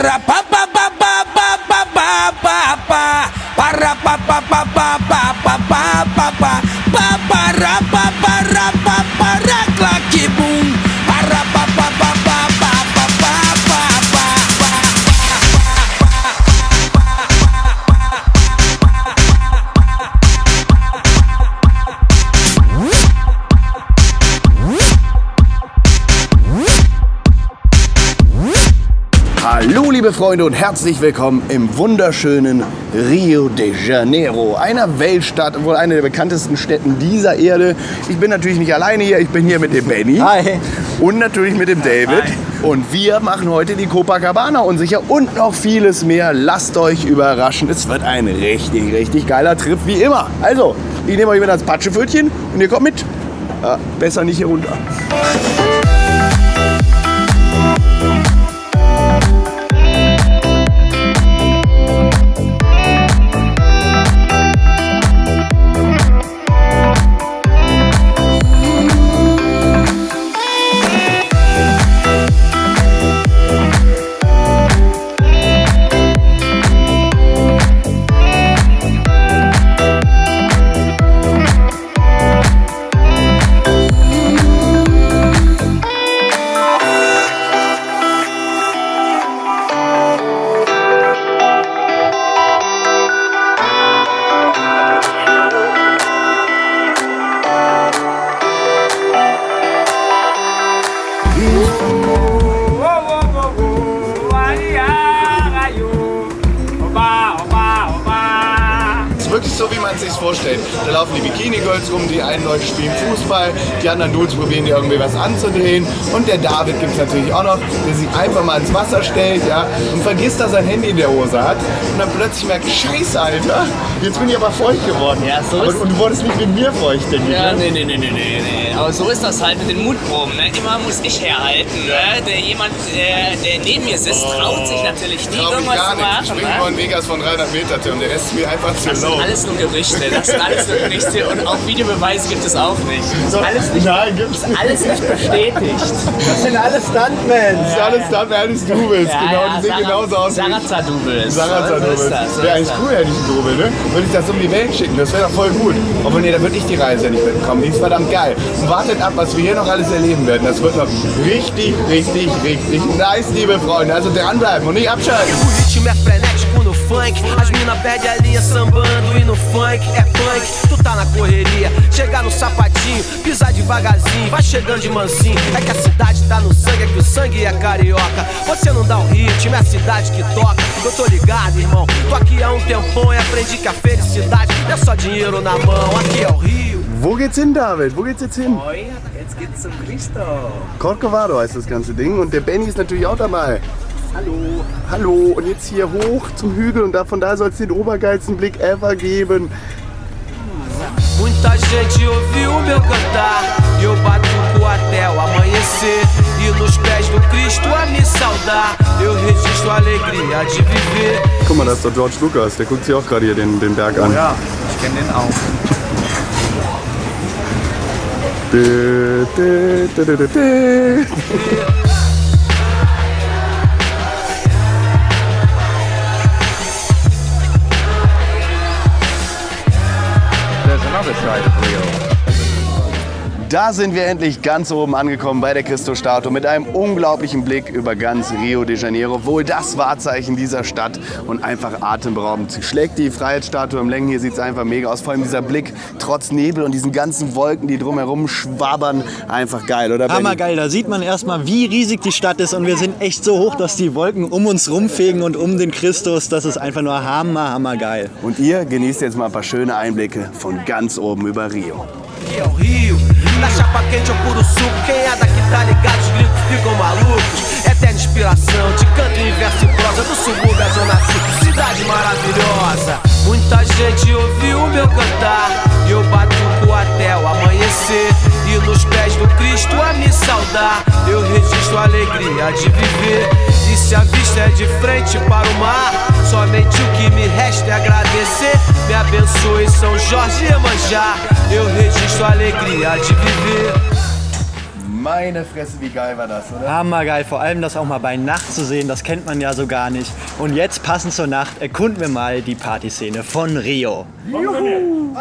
para pa pa pa pa pa pa pa pa pa para pa pa pa pa pa pa pa pa pa pa para pa para pa para claque boom para pa pa pa pa pa pa pa pa Hallo liebe Freunde und herzlich willkommen im wunderschönen Rio de Janeiro, einer Weltstadt, wohl eine der bekanntesten Städten dieser Erde. Ich bin natürlich nicht alleine hier, ich bin hier mit dem Benny. Hi. Und natürlich mit dem David. Hi. Und wir machen heute die Copacabana unsicher und noch vieles mehr. Lasst euch überraschen, es wird ein richtig, richtig geiler Trip wie immer. Also, ich nehme euch mit als Patschepfötchen und ihr kommt mit. Besser nicht hier runter. Wirklich so, wie man es sich vorstellt. Da laufen die Bikini-Girls rum, die einen Leute spielen Fußball, die anderen Dudes probieren dir irgendwie was anzudrehen. Und der David gibt es natürlich auch noch, der sich einfach mal ins Wasser stellt, ja, und vergisst, dass er sein Handy in der Hose hat. Und dann plötzlich merkt, Scheiße, Alter, jetzt bin ich aber feucht geworden. Ja, so ist und du wurdest nicht mit mir feucht, denke ich. Ja, nee. Aber so ist das halt mit den Mutproben, ne? Immer muss ich herhalten, ne? Der neben mir sitzt, traut sich natürlich nie irgendwas gar zu nicht. machen. Ich springe nur in Vegas von 300 Meter und der Rest ist mir einfach zu Das low. sind alles nur Gerüchte, und auch Videobeweise gibt es auch nicht. Das ist alles nicht, Nein, gibt's nicht. alles nicht bestätigt. Das sind alles Stuntmen. Das ist alles da, wer alles du bist. Genau, die sehen genauso aus wie Sarazar-Doubles. Sarazar-Doubles. Wäre eigentlich cool, hätte ich einen Double, ne? Würde ich das um die Welt schicken, das wäre doch voll gut. Aber nee, da würde ich die Reise nicht mitkommen. Die ist verdammt geil. Und wartet ab, was wir hier noch alles erleben werden. Das wird noch richtig, richtig, richtig nice, liebe Freunde. Also dranbleiben und nicht abschalten. O ritmo é frenético no funk, as mina perde a linha sambando e no funk é punk. Tu tá na correria, chegar no sapatinho, pisar devagarzinho, vai chegando de mansinho. É que a cidade tá no sangue, é que o sangue é carioca. Você não dá o ritmo, é a cidade que toca. Eu tô ligado, irmão, tô aqui há tempão e aprendi que a felicidade não é só dinheiro na mão. Aqui é o Rio. Wo geht's hin, David? Wo geht's jetzt hin? Jetzt geht's zum Cristo. Corcovado heißt das ganze Ding und der Benny ist natürlich auch dabei. Hallo. Hallo, und jetzt hier hoch zum Hügel und von da soll es den obergeilsten Blick ever geben. Muita gente ouviu o meu cantar e eu batuco até o amanhecer. E nos pés do Cristo a me saudar, eu registro a alegria de viver. Guck mal, da ist doch George Lucas, der guckt sich auch gerade hier den Berg an. Ja, ich kenne den auch. There's another side of Rio. Da sind wir endlich ganz oben angekommen bei der Christo-Statue mit einem unglaublichen Blick über ganz Rio de Janeiro. Wohl das Wahrzeichen dieser Stadt und einfach atemberaubend. Sie schlägt die Freiheitsstatue im Längen. Hier sieht es einfach mega aus. Vor allem dieser Blick trotz Nebel und diesen ganzen Wolken, die drumherum schwabbern. Einfach geil, oder Benny? Hammergeil, da sieht man erstmal, wie riesig die Stadt ist und wir sind echt so hoch, dass die Wolken um uns rumfegen und um den Christus. Das ist einfach nur hammergeil. Und ihr genießt jetzt mal ein paar schöne Einblicke von ganz oben über Rio. Aqui é o Rio, na chapa quente eu puro suco. Quem é daqui tá ligado, os gringos ficam malucos. Eterna inspiração, de canto em verso e prosa. Do subúrbio à zona sul, cidade maravilhosa. Muita gente ouviu o meu cantar e eu batuco até o amanhecer. E nos pés do Cristo a me saudar, eu registro a alegria de viver. E se a vista é de frente para o mar, somente o que me resta é agradecer. Me abençoe São Jorge e Iemanjá, eu registro a alegria de viver. Meine Fresse, wie geil war das, oder? Hammergeil, vor allem das auch mal bei Nacht zu sehen, das kennt man ja so gar nicht. Und jetzt, passend zur Nacht, erkunden wir mal die Partyszene von Rio. Juhu!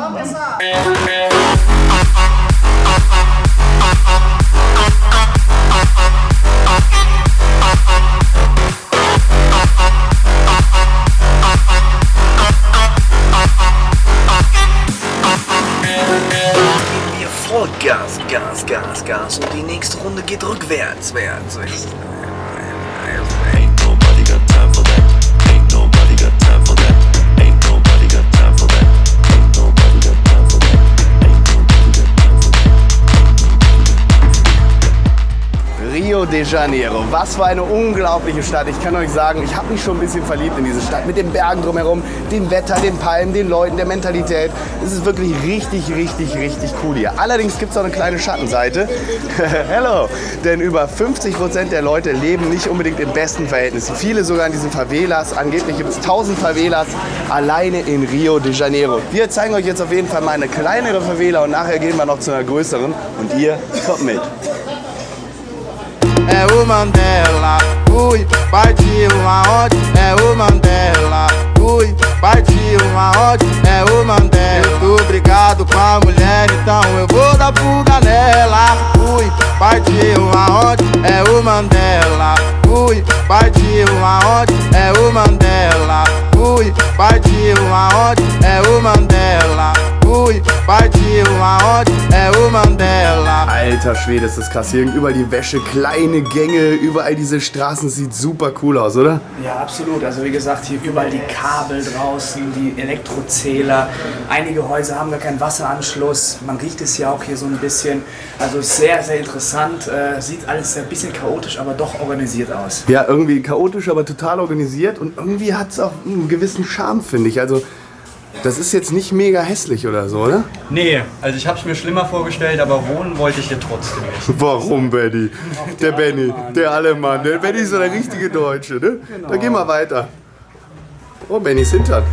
Gas, Gas, Gas, Gas. Und die nächste Runde geht rückwärts. Ain't nobody got time for that. Ain't nobody got time for that. Ain't nobody got time for that. Ain't nobody got time for that. Ain't nobody got time for that. Rio de Janeiro, was für eine unglaubliche Stadt. Ich kann euch sagen, ich habe mich schon ein bisschen verliebt in diese Stadt. Mit den Bergen drumherum, dem Wetter, den Palmen, den Leuten, der Mentalität. Es ist wirklich richtig, richtig, richtig cool hier. Allerdings gibt es auch eine kleine Schattenseite. Hello! Denn über 50% der Leute leben nicht unbedingt in besten Verhältnissen. Viele sogar in diesen Favelas. Angeblich gibt es 1000 Favelas alleine in Rio de Janeiro. Wir zeigen euch jetzt auf jeden Fall mal eine kleinere Favela und nachher gehen wir noch zu einer größeren. Und ihr kommt mit. É o Mandela, ui, partiu aonde? É o Mandela, ui, partiu aonde? É o Mandela. Eu tô brigado com a mulher, então eu vou dar fuga nela. Ui, partiu aonde? É o Mandela, ui, partiu aonde? É o Mandela, ui, partiu aonde? É o Mandela. Ui, partiu aonde? É o Mandela. Alter Schwede, ist das krass. Hier überall die Wäsche, kleine Gänge, überall diese Straßen. Sieht super cool aus, oder? Ja, absolut. Also wie gesagt, hier überall die Kabel draußen, die Elektrozähler. Einige Häuser haben gar keinen Wasseranschluss. Man riecht es ja auch hier so ein bisschen. Also sehr, sehr interessant. Sieht alles ein bisschen chaotisch, aber doch organisiert aus. Ja, irgendwie chaotisch, aber total organisiert. Und irgendwie hat es auch einen gewissen Charme, finde ich. Also das ist jetzt nicht mega hässlich oder so, oder? Nee, also ich habe es mir schlimmer vorgestellt, aber wohnen wollte ich hier trotzdem nicht. Warum, Benny? Der Benny, der Allemann. Der Benny ist so der richtige Deutsche, ne? Genau. Dann gehen wir weiter. Oh, Bennys Hintern.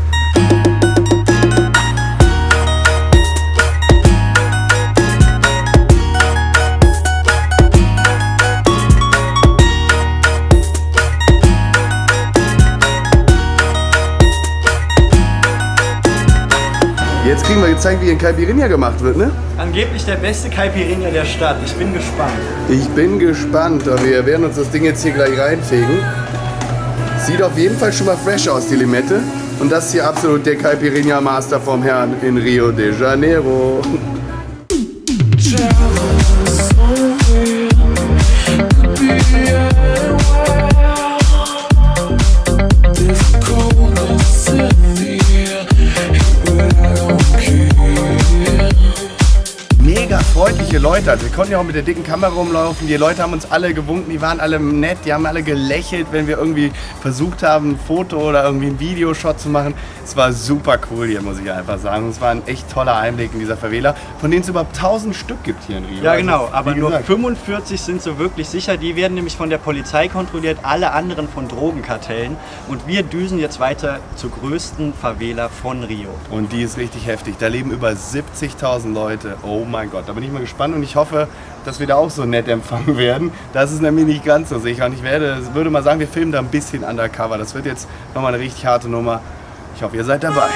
Jetzt kriegen wir gezeigt, wie in Caipirinha gemacht wird, ne? Angeblich der beste Caipirinha der Stadt. Ich bin gespannt. Ich bin gespannt. Wir werden uns das Ding jetzt hier gleich reinfegen. Sieht auf jeden Fall schon mal fresh aus, die Limette. Und das ist hier absolut der Caipirinha Master vom Herrn in Rio de Janeiro. Mega freundliche Leute, also wir konnten ja auch mit der dicken Kamera rumlaufen, die Leute haben uns alle gewunken, die waren alle nett, die haben alle gelächelt, wenn wir irgendwie versucht haben, ein Foto oder irgendwie einen Videoshot zu machen. Es war super cool hier, muss ich einfach sagen. Es war ein echt toller Einblick in dieser Favela, von denen es überhaupt 1000 Stück gibt hier in Rio. Ja genau, also, aber nur 45 sind so wirklich sicher. Die werden nämlich von der Polizei kontrolliert, alle anderen von Drogenkartellen. Und wir düsen jetzt weiter zur größten Favela von Rio. Und die ist richtig heftig, da leben über 70.000 Leute. Oh mein Gott, da bin ich mal gespannt und ich hoffe, dass wir da auch so nett empfangen werden. Das ist nämlich nicht ganz so sicher und ich würde mal sagen, wir filmen da ein bisschen undercover. Das wird jetzt nochmal eine richtig harte Nummer. Ich hoffe, ihr seid dabei.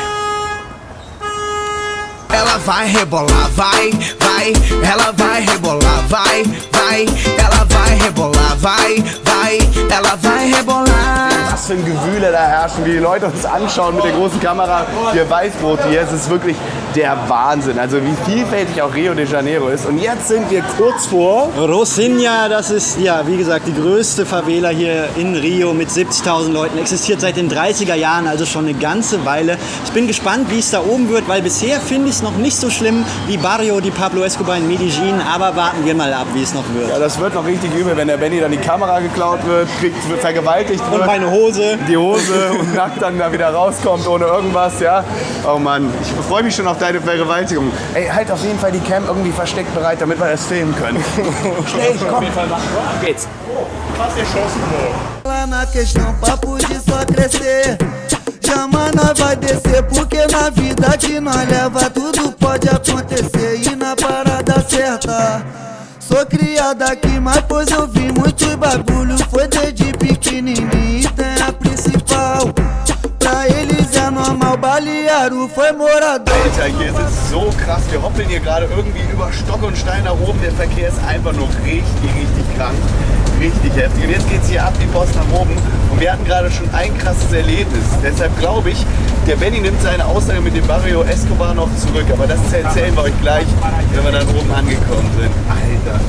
Ela vai rebolar, vai, vai. Ela vai rebolar, vai, vai. Ela vai rebolar, vai, vai. Ela vai rebolar. Was für ein Gewühle da herrschen, wie die Leute uns anschauen mit der großen Kamera. Hier Weißbrot hier, es ist wirklich der Wahnsinn. Also wie vielfältig auch Rio de Janeiro ist. Und jetzt sind wir kurz vor Rocinha, das ist ja wie gesagt die größte Favela hier in Rio mit 70.000 Leuten. Existiert seit den 30er Jahren, also schon eine ganze Weile. Ich bin gespannt, wie es da oben wird, weil bisher finde ich es noch nicht so schlimm wie Barrio di Pablo Escobar in Medellin. Aber warten wir mal ab, wie es noch wird. Ja, das wird noch richtig übel, wenn der Benny dann die Kamera geklaut wird, wird vergewaltigt wird. Und meine Hose. Die Hose und nackt dann da wieder rauskommt ohne irgendwas, ja. Oh Mann, ich freue mich schon auf deine Vergewaltigung. Ey, halt auf jeden Fall die Cam irgendwie versteckt bereit, damit wir das filmen können. Schnell, komm. Auf jeden Fall machen. Ab geht's. Fast erschossen worden. Na questão, papo de só crescer. Chama, nós vai descer, porque na vida que nós leva tudo pode acontecer. E na parada certa, sou criado aqui, mas pois eu vi muito bagulho. Foi desde pequenininho e tem a principal. Pra eles é normal, Balearo foi morador. Alter, hier ist es so krass. Wir hoppeln hier gerade irgendwie über Stock und Stein nach oben. Der Verkehr ist einfach nur richtig krank. Richtig heftig. Und jetzt geht's hier ab die Post nach oben. Und wir hatten gerade schon ein krasses Erlebnis. Deshalb glaube ich, der Benny nimmt seine Aussage mit dem Barrio Escobar noch zurück. Aber das erzählen wir euch gleich, wenn wir dann oben angekommen sind. Alter,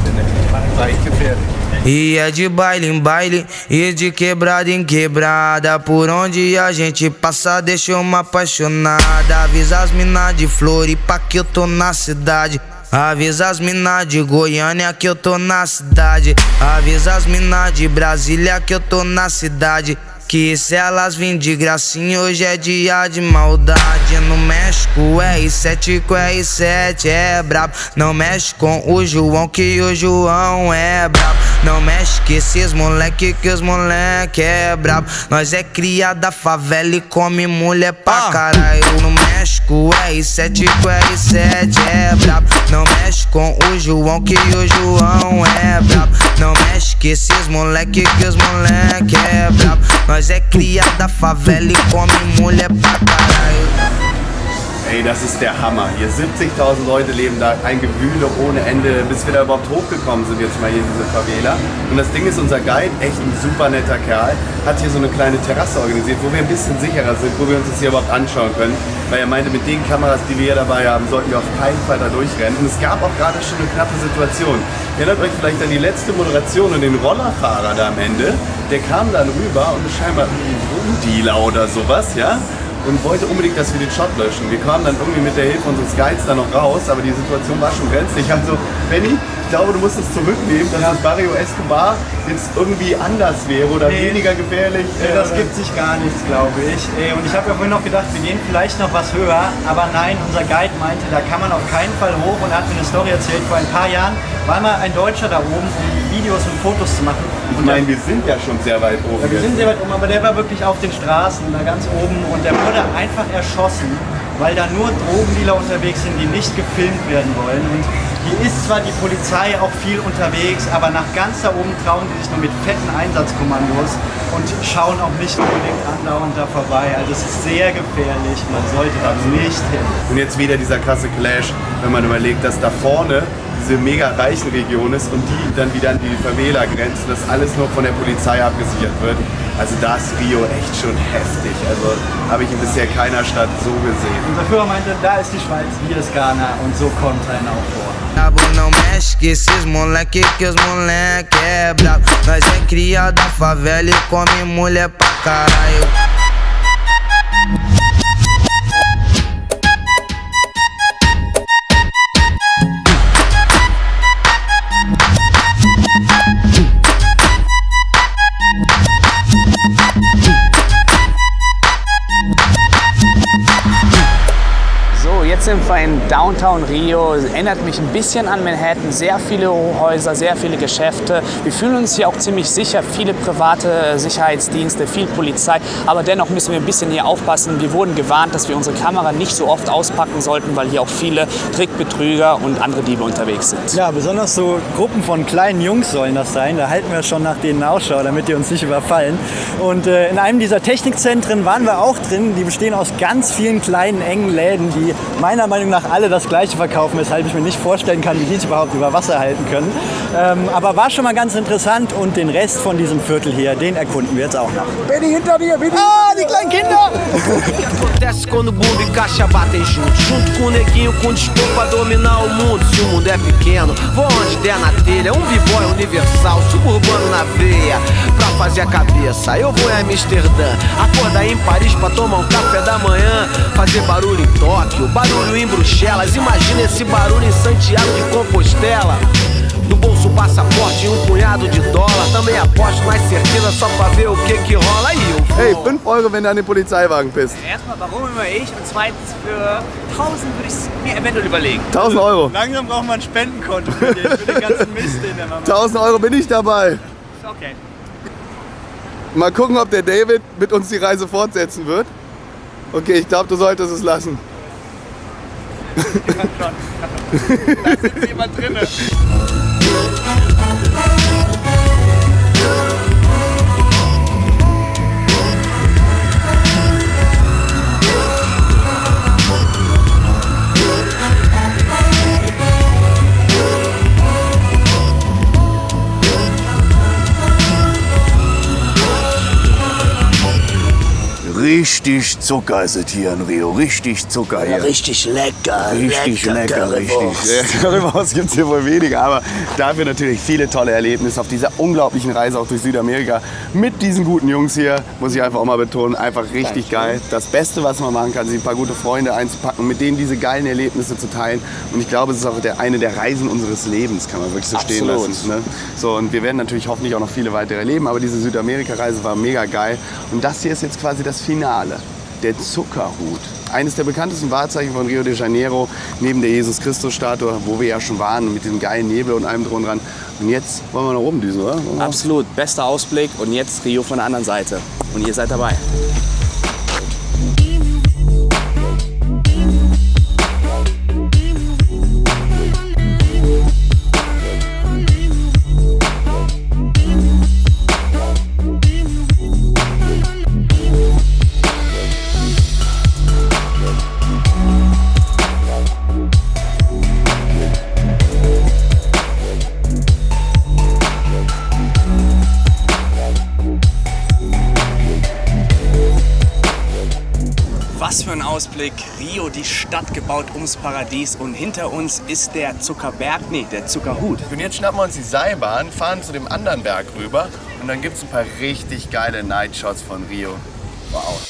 war echt gefährlich. E é de baile em baile e de quebrada em quebrada. Por onde a gente passa deixa uma apaixonada. Avisa as mina de Floripa que eu tô na cidade. Avisa as mina de Goiânia que eu tô na cidade. Avisa as mina de Brasília que eu tô na cidade. Que se elas vêm de gracinha hoje é dia de maldade. No México R7 com R7 é brabo. Não mexe com o João que o João é brabo. Não mexe com esses moleque que os moleque é brabo. Nós é cria da favela e come mulher pra caralho. No México R7 com R7 é brabo. Não mexe com o João que o João é brabo. Não mexe com esses moleque que os moleque é brabo. Nós é cria da favela e come mulher pra caralho. Ey, das ist der Hammer. Hier 70.000 Leute leben da, ein Gewühle ohne Ende, bis wir da überhaupt hochgekommen sind jetzt mal hier in diese Favela. Und das Ding ist, unser Guide, echt ein super netter Kerl, hat hier so eine kleine Terrasse organisiert, wo wir ein bisschen sicherer sind, wo wir uns das hier überhaupt anschauen können. Weil er meinte, mit den Kameras, die wir hier dabei haben, sollten wir auf keinen Fall da durchrennen. Und es gab auch gerade schon eine knappe Situation. Ihr erinnert euch vielleicht an die letzte Moderation und den Rollerfahrer da am Ende. Der kam dann rüber und ist scheinbar ein Drogendealer oder sowas, ja? Und wollte unbedingt, dass wir den Shot löschen. Wir kamen dann irgendwie mit der Hilfe unseres Guides da noch raus, aber die Situation war schon brenzlig. Also, Benny, ich glaube, du musst es zurücknehmen, dass das Barrio Escobar jetzt irgendwie anders wäre oder weniger gefährlich. Das gibt sich gar nichts, glaube ich. Und ich habe ja vorhin noch gedacht, wir gehen vielleicht noch was höher, aber nein, unser Guide meinte, da kann man auf keinen Fall hoch und er hat mir eine Story erzählt. Vor ein paar Jahren war mal ein Deutscher da oben, um Videos und Fotos zu machen. Ich meine, wir sind ja schon sehr weit oben. Ja, wir sind sehr weit oben, aber der war wirklich auf den Straßen, da ganz oben und der wurde einfach erschossen, weil da nur Drogendealer unterwegs sind, die nicht gefilmt werden wollen. Und hier ist zwar die Polizei auch viel unterwegs, aber nach ganz da oben trauen die sich nur mit fetten Einsatzkommandos und schauen auch nicht unbedingt andauernd da vorbei. Also es ist sehr gefährlich, man sollte da nicht hin. Und jetzt wieder dieser krasse Clash, wenn man überlegt, dass da vorne diese mega reichen Region ist und die dann wieder an die Favela grenzt, dass alles nur von der Polizei abgesichert wird. Also da ist Rio echt schon heftig. Also habe ich in bisher keiner Stadt so gesehen. Unser Führer meinte, da ist die Schweiz, hier ist Ghana und so kommt es auch vor. Não mexe com esses moleque que os moleque é brabo. Nós é cria da favela e come mulher pra caralho. Jetzt sind wir in Downtown Rio, erinnert mich ein bisschen an Manhattan, sehr viele Hochhäuser, sehr viele Geschäfte. Wir fühlen uns hier auch ziemlich sicher, viele private Sicherheitsdienste, viel Polizei, aber dennoch müssen wir ein bisschen hier aufpassen. Wir wurden gewarnt, dass wir unsere Kamera nicht so oft auspacken sollten, weil hier auch viele Trickbetrüger und andere Diebe unterwegs sind. Ja, besonders so Gruppen von kleinen Jungs sollen das sein, da halten wir schon nach denen Ausschau, damit die uns nicht überfallen. Und in einem dieser Technikzentren waren wir auch drin, die bestehen aus ganz vielen kleinen, engen Läden, die meiner Meinung nach alle das Gleiche verkaufen, weshalb ich mir nicht vorstellen kann, wie die es überhaupt über Wasser halten können. Aber war schon mal ganz interessant und den Rest von diesem Viertel hier, den erkunden wir jetzt auch noch. Benny, hinter dir, Benny! Ah, die kleinen Kinder! O que acontece quando bumbo e caixa batem junto? Junto com o neguinho com desculpa pra dominar o mundo. Se o mundo é pequeno, vou onde der na telha. B-boy universal, suburbano na veia. Pra fazer a cabeça, eu vou em Amsterdã. Acordar em Paris pra tomar um café da manhã. Fazer barulho em Tóquio, barulho em Bruxelas. Imagina esse barulho em Santiago de Compostela. No bolso passaporte e punhado de dólar. Também aposto mais certeza só pra ver o que rola. Aí eu vou. Hey, 5 Euro, wenn du an den Polizeiwagen pisst. Erstmal, warum immer ich? Und zweitens, für 1000 würde ich es mir eventuell überlegen. 1000 Euro. Langsam braucht man ein Spendenkonto für den ganzen Mist, den der Mama. 1000 Euro bin ich dabei. Okay. Mal gucken, ob der David mit uns die Reise fortsetzen wird. Okay, ich glaube, du solltest es lassen. Da sitzt jemand drinne. Richtig Zucker ist es hier in Rio. Richtig Zucker hier. Richtig lecker. Richtig lecker, Currywurst. richtig. Currywurst gibt es hier wohl weniger, aber dafür natürlich viele tolle Erlebnisse auf dieser unglaublichen Reise auch durch Südamerika mit diesen guten Jungs hier, muss ich einfach auch mal betonen, einfach richtig geil. Das Beste, was man machen kann, sind ein paar gute Freunde einzupacken, mit denen diese geilen Erlebnisse zu teilen. Und ich glaube, es ist auch eine der Reisen unseres Lebens, kann man wirklich so stehen lassen. Ne? So, und wir werden natürlich hoffentlich auch noch viele weitere erleben, aber diese Südamerika-Reise war mega geil. Und das hier ist jetzt quasi das Finale, der Zuckerhut. Eines der bekanntesten Wahrzeichen von Rio de Janeiro, neben der Jesus-Christus-Statue, wo wir ja schon waren, mit diesem geilen Nebel und allem drum und dran. Und jetzt wollen wir nach oben düsen, oder? Absolut, bester Ausblick und jetzt Rio von der anderen Seite. Und ihr seid dabei. Was für ein Ausblick. Rio, die Stadt gebaut ums Paradies. Und hinter uns ist der Zuckerberg, nee, der Zuckerhut. Und jetzt schnappen wir uns die Seilbahn, fahren zu dem anderen Berg rüber und dann gibt es ein paar richtig geile Nightshots von Rio. Wow.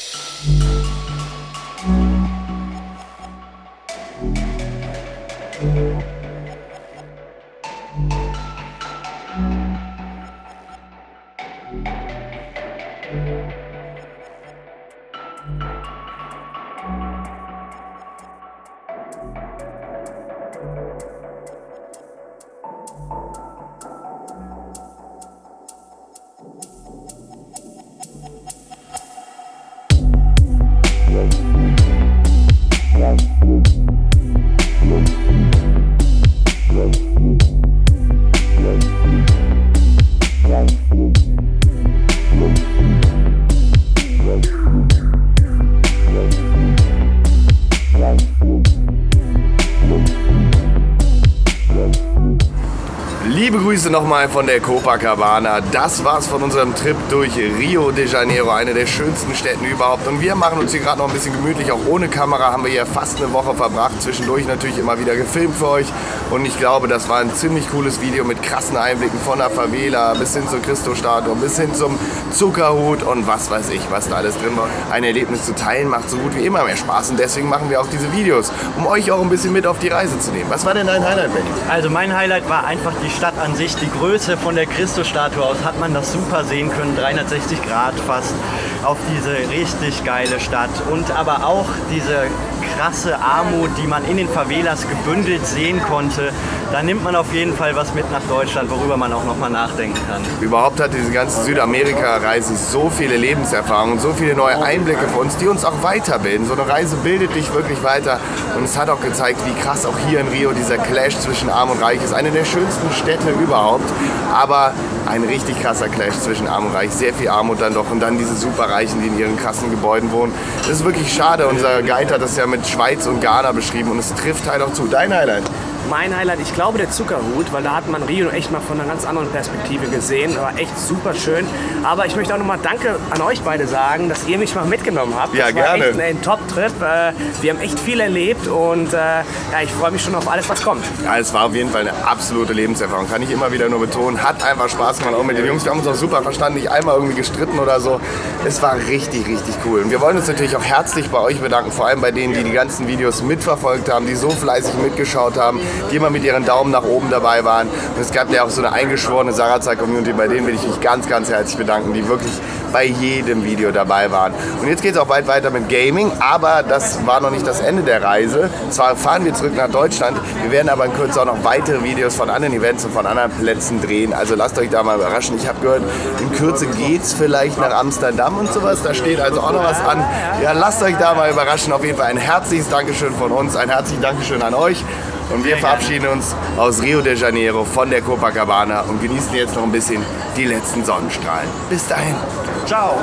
Liebe Grüße nochmal von der Copacabana. Das war's von unserem Trip durch Rio de Janeiro, eine der schönsten Städten überhaupt. Und wir machen uns hier gerade noch ein bisschen gemütlich, auch ohne Kamera haben wir hier fast eine Woche verbracht. Zwischendurch natürlich immer wieder gefilmt für euch. Und ich glaube, das war ein ziemlich cooles Video mit krassen Einblicken von der Favela bis hin zur Christusstatue, bis hin zum Zuckerhut und was weiß ich, was da alles drin war. Ein Erlebnis zu teilen macht so gut wie immer mehr Spaß und deswegen machen wir auch diese Videos, um euch auch ein bisschen mit auf die Reise zu nehmen. Was war denn dein Highlight, Benny? Also mein Highlight war einfach die Stadt an sich, die Größe von der Christusstatue aus hat man das super sehen können, 360 Grad fast auf diese richtig geile Stadt und aber auch diese krasse Armut, die man in den Favelas gebündelt sehen konnte. Da nimmt man auf jeden Fall was mit nach Deutschland, worüber man auch nochmal nachdenken kann. Überhaupt hat diese ganze Südamerika-Reise so viele Lebenserfahrungen, so viele neue Einblicke für uns, die uns auch weiterbilden. So eine Reise bildet dich wirklich weiter und es hat auch gezeigt, wie krass auch hier in Rio dieser Clash zwischen Arm und Reich ist. Eine der schönsten Städte überhaupt, aber ein richtig krasser Clash zwischen Arm und Reich. Sehr viel Armut dann doch und dann diese Superreichen, die in ihren krassen Gebäuden wohnen. Das ist wirklich schade. Unser Guide hat das ja mit Schweiz und Ghana beschrieben und es trifft halt auch zu. Dein Highlight? Mein Highlight, ich glaube der Zuckerhut, weil da hat man Rio echt mal von einer ganz anderen Perspektive gesehen. War echt super schön. Aber ich möchte auch nochmal Danke an euch beide sagen, dass ihr mich mal mitgenommen habt. Ja, das war gerne. echt ein Top-Trip. Wir haben echt viel erlebt und ja, ich freue mich schon auf alles, was kommt. Ja, es war auf jeden Fall eine absolute Lebenserfahrung. Kann ich immer wieder nur betonen. Hat einfach Spaß gemacht, auch mit den Jungs. Wir haben uns auch super verstanden, nicht einmal irgendwie gestritten oder so. Es war richtig, richtig cool. Und wir wollen uns natürlich auch herzlich bei euch bedanken, vor allem bei denen, die die ganzen Videos mitverfolgt haben, die so fleißig mitgeschaut haben, die immer mit ihren Daumen nach oben dabei waren. Und es gab ja auch so eine eingeschworene Sarazar-Community, bei denen will ich mich ganz, ganz herzlich bedanken, die wirklich bei jedem Video dabei waren. Und jetzt geht es auch bald weiter mit Gaming, aber das war noch nicht das Ende der Reise. Zwar fahren wir zurück nach Deutschland, wir werden aber in Kürze auch noch weitere Videos von anderen Events und von anderen Plätzen drehen. Also lasst euch da mal überraschen. Ich habe gehört, in Kürze geht's vielleicht nach Amsterdam und sowas. Da steht also auch noch was an. Ja, lasst euch da mal überraschen. Auf jeden Fall ein herzliches Dankeschön von uns, ein herzliches Dankeschön an euch. Und wir verabschieden uns aus Rio de Janeiro von der Copacabana und genießen jetzt noch ein bisschen die letzten Sonnenstrahlen. Bis dahin. Ciao!